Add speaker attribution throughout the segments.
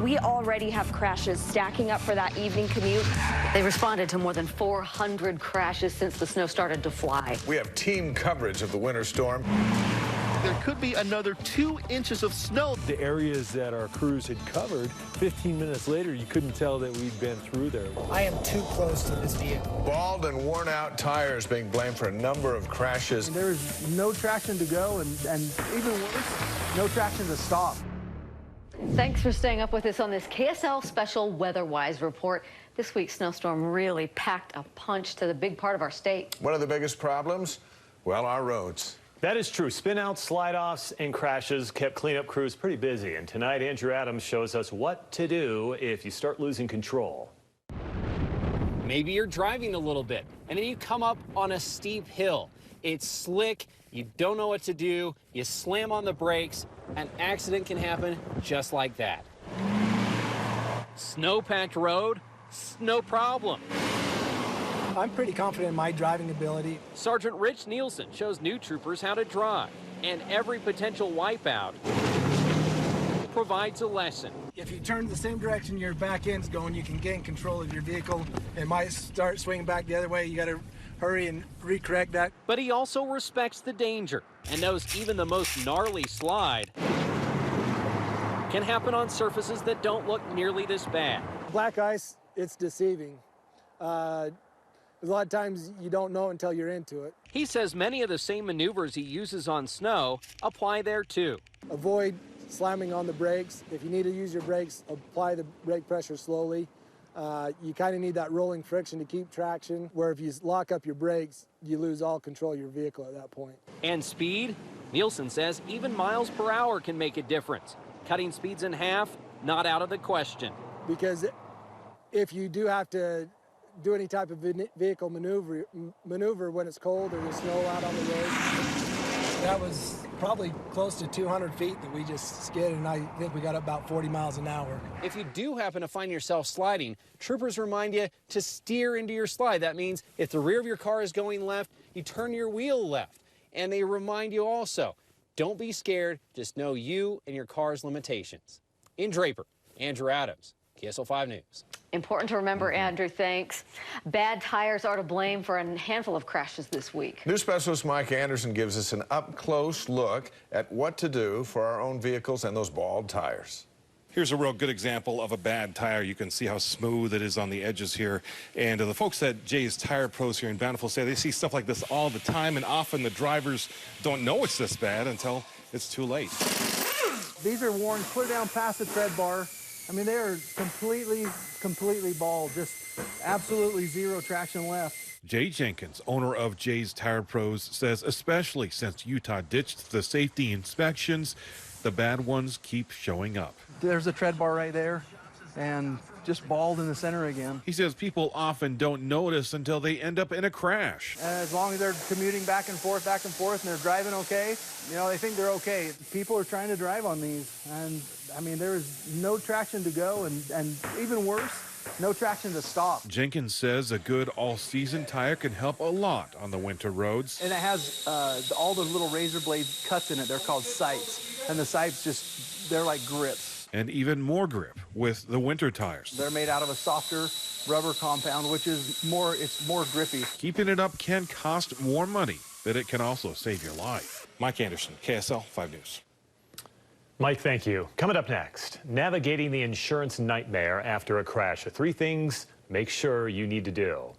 Speaker 1: We already have crashes stacking up for that evening commute.
Speaker 2: They responded to more than 400 crashes since the snow started to fly.
Speaker 3: We have team coverage of the winter storm.
Speaker 4: There could be another 2 inches of snow.
Speaker 5: The areas that our crews had covered, 15 minutes later, you couldn't tell that we'd been through there.
Speaker 6: I am too close to this vehicle.
Speaker 3: Bald and worn out tires being blamed for a number of crashes.
Speaker 7: There's no traction to go and even worse, no traction to stop.
Speaker 2: Thanks for staying up with us on this KSL special weather-wise report. This week's snowstorm really packed a punch to the big part of our state.
Speaker 3: One of the biggest problems? Well, our roads.
Speaker 5: That is true. Spin-outs, slide-offs, and crashes kept cleanup crews pretty busy. And tonight, Andrew Adams shows us what to do if you start losing control.
Speaker 8: Maybe you're driving a little bit, and then you come up on a steep hill. It's slick, you don't know what to do, you slam on the brakes, an accident can happen just like that. Snow-packed road, no problem.
Speaker 6: I'm pretty confident in my driving ability.
Speaker 8: Sergeant Rich Nielsen shows new troopers how to drive, and every potential wipeout provides a lesson.
Speaker 6: If you turn the same direction your back end's going, you can gain control of your vehicle. It might start swinging back the other way. You got to hurry and recorrect that.
Speaker 8: But he also respects the danger and knows even the most gnarly slide can happen on surfaces that don't look nearly this bad.
Speaker 7: Black ice, it's deceiving. A lot of times you don't know until you're into it.
Speaker 8: He says many of the same maneuvers he uses on snow apply there too.
Speaker 7: Avoid slamming on the brakes. If you need to use your brakes, apply the brake pressure slowly. You kind of need that rolling friction to keep traction, where if you lock up your brakes, you lose all control of your vehicle at that point.
Speaker 8: And speed? Nielsen says even miles per hour can make a difference. Cutting speeds in half, not out of the question.
Speaker 7: Because if you do have to do any type of vehicle maneuver when it's cold or there's snow out on the road.
Speaker 6: That was probably close to 200 feet that we just skidded, and I think we got about 40 miles an hour.
Speaker 8: If you do happen to find yourself sliding, troopers remind you to steer into your slide. That means if the rear of your car is going left, you turn your wheel left. And they remind you also, don't be scared, just know you and your car's limitations. In Draper, Andrew Adams, KSL 5 News.
Speaker 2: Important to remember, Andrew, thanks. Bad tires are to blame for a handful of crashes this week.
Speaker 3: News specialist Mike Anderson gives us an up-close look at what to do for our own vehicles and those bald tires.
Speaker 9: Here's a real good example of a bad tire. You can see how smooth it is on the edges here. And the folks at Jay's Tire Pros here in Bountiful say they see stuff like this all the time, and often the drivers don't know it's this bad until it's too late.
Speaker 7: These are worn clear down past the tread bar. I mean, they are completely bald, just absolutely zero traction left.
Speaker 9: Jay Jenkins, owner of Jay's Tire Pros, says especially since Utah ditched the safety inspections, the bad ones keep showing up.
Speaker 7: There's a tread bar right there, and just bald in the center again.
Speaker 9: He says people often don't notice until they end up in a crash.
Speaker 7: As long as they're commuting back and forth, and they're driving okay, you know, they think they're okay. People are trying to drive on these, and I mean, there is no traction to go, and even worse, no traction to stop.
Speaker 9: Jenkins says a good all-season tire can help a lot on the winter roads.
Speaker 7: And it has all the little razor blade cuts in it. They're called sipes, and the sipes they're like grips.
Speaker 9: And even more grip with the winter tires.
Speaker 7: They're made out of a softer rubber compound, which is more grippy.
Speaker 9: Keeping it up can cost more money, but it can also save your life. Mike Anderson, KSL 5 News.
Speaker 5: Mike, thank you. Coming up next, navigating the insurance nightmare after a crash. 3 things make sure you need to do.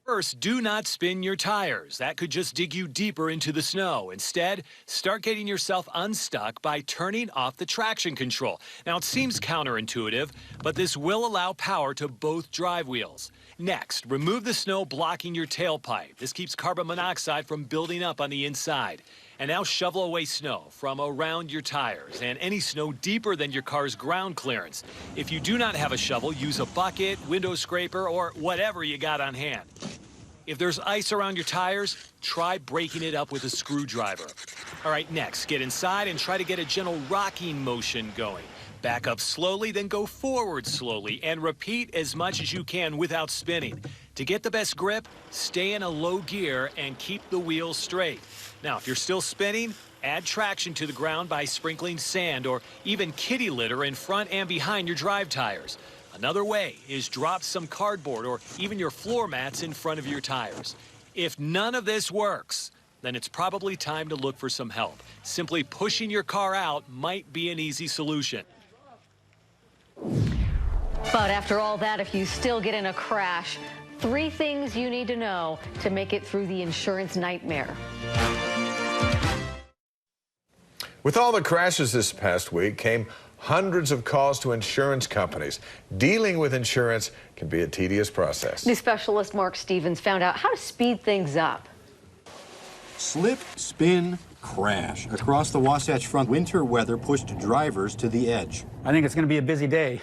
Speaker 10: First, do not spin your tires. That could just dig you deeper into the snow. Instead, start getting yourself unstuck by turning off the traction control. Now, it seems counterintuitive, but this will allow power to both drive wheels. Next, remove the snow blocking your tailpipe. This keeps carbon monoxide from building up on the inside. And now shovel away snow from around your tires and any snow deeper than your car's ground clearance. If you do not have a shovel, use a bucket, window scraper, or whatever you got on hand. If there's ice around your tires, try breaking it up with a screwdriver. All right, next, get inside and try to get a gentle rocking motion going. Back up slowly, then go forward slowly, and repeat as much as you can without spinning. To get the best grip, stay in a low gear and keep the wheels straight. Now, if you're still spinning, add traction to the ground by sprinkling sand or even kitty litter in front and behind your drive tires. Another way is drop some cardboard or even your floor mats in front of your tires. If none of this works, then it's probably time to look for some help. Simply pushing your car out might be an easy solution.
Speaker 2: But after all that, if you still get in a crash, 3 things you need to know to make it through the insurance nightmare.
Speaker 3: With all the crashes this past week came hundreds of calls to insurance companies. Dealing with insurance can be a tedious process.
Speaker 2: New specialist Mark Stevens found out how to speed things up.
Speaker 11: Slip, spin, crash. Across the Wasatch Front, winter weather pushed drivers to the edge.
Speaker 12: I think it's going to be a busy day.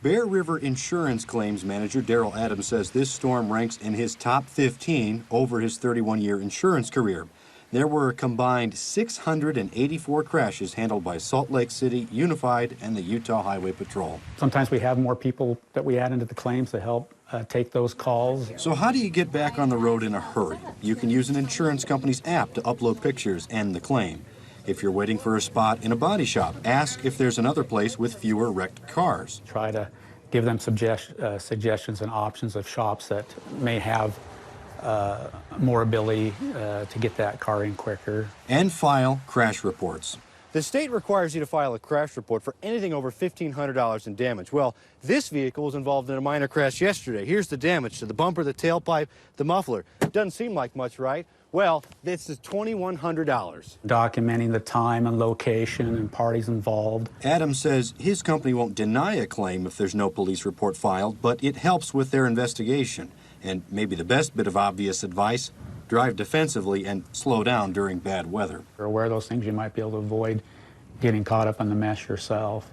Speaker 11: Bear River Insurance Claims Manager Daryl Adams says this storm ranks in his top 15 over his 31-year insurance career. There were a combined 684 crashes handled by Salt Lake City, Unified, and the Utah Highway Patrol.
Speaker 12: Sometimes we have more people that we add into the claims to help take those calls.
Speaker 11: So how do you get back on the road in a hurry? You can use an insurance company's app to upload pictures and the claim. If you're waiting for a spot in a body shop, ask if there's another place with fewer wrecked cars.
Speaker 12: Try to give them suggestions and options of shops that may have more ability to get that car in quicker.
Speaker 11: And file crash reports. The state requires you to file a crash report for anything over $1,500 in damage. Well, this vehicle was involved in a minor crash yesterday. Here's the damage to the bumper, the tailpipe, the muffler. Doesn't seem like much, right? Well, this is $2,100.
Speaker 12: Documenting the time and location and parties involved.
Speaker 11: Adams says his company won't deny a claim if there's no police report filed, but it helps with their investigation. And maybe the best bit of obvious advice, drive defensively and slow down during bad weather.
Speaker 12: You're aware of those things, you might be able to avoid getting caught up in the mess yourself.